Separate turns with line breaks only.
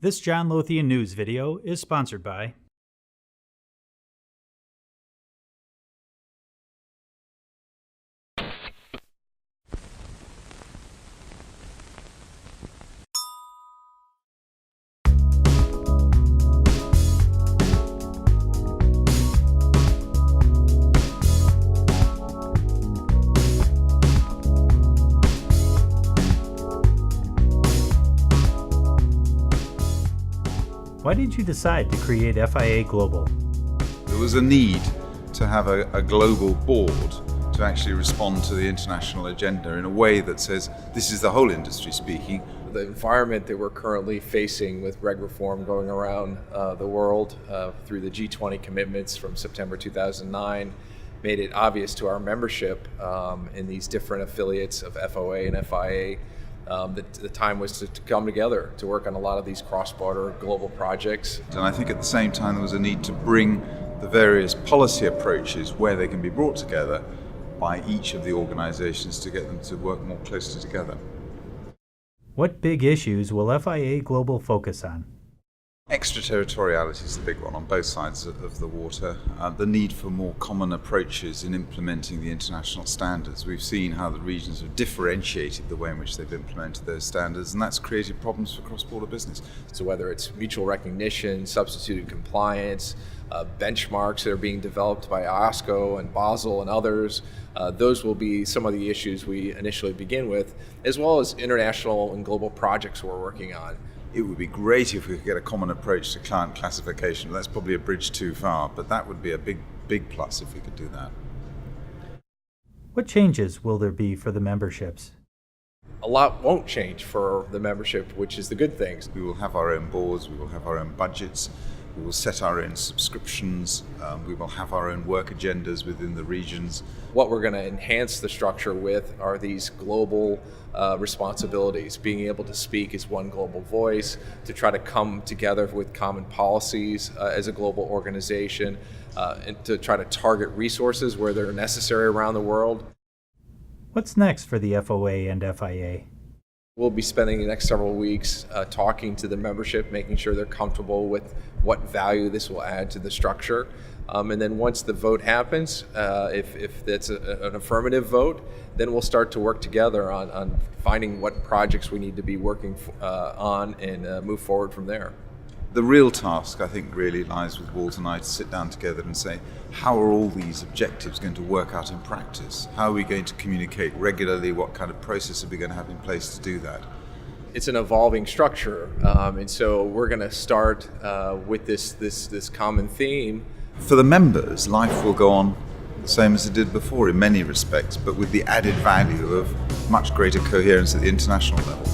This John Lothian News video is sponsored by Why did you decide to create FIA Global?
There was a need to have a global board to actually respond to the international agenda in a way that says this is the whole industry speaking.
The environment that we're currently facing with reg reform going around the world through the G20 commitments from September 2009 made it obvious to our membership in these different affiliates of FOA and FIA that the time was to come together to work on a lot of these cross-border global projects.
And I think at the same time there was a need to bring the various policy approaches where they can be brought together by each of the organizations to get them to work more closely together.
What big issues will FIA Global focus on?
Extraterritoriality is the big one on both sides of the water. The need for more common approaches in implementing the international standards. We've seen how the regions have differentiated the way in which they've implemented those standards, and that's created problems for cross-border business.
So whether it's mutual recognition, substituted compliance, benchmarks that are being developed by IOSCO and Basel and others, those will be some of the issues we initially begin with, as well as international and global projects we're working on.
It would be great if we could get a common approach to client classification. That's probably a bridge too far, but that would be a big plus if we could do that.
What changes will there be for the memberships?
A lot won't change for the membership, which is the good things.
We will have our own boards, we will have our own budgets, we will set our own subscriptions, we will have our own work agendas within the regions.
What we're going to enhance the structure with are these global responsibilities, being able to speak as one global voice, to try to come together with common policies as a global organization, and to try to target resources where they're necessary around the world.
What's next for the FOA and FIA?
We'll be spending the next several weeks talking to the membership, making sure they're comfortable with what value this will add to the structure. And then once the vote happens, if it's an affirmative vote, then we'll start to work together on finding what projects we need to be working on and move forward from there.
The real task, I think, really lies with Walt and I to sit down together and say, how are all these objectives going to work out in practice? How are we going to communicate regularly? What kind of process are we going to have in place to do that?
It's an evolving structure, and so we're going to start with this common theme.
For the members, life will go on the same as it did before in many respects, but with the added value of much greater coherence at the international level.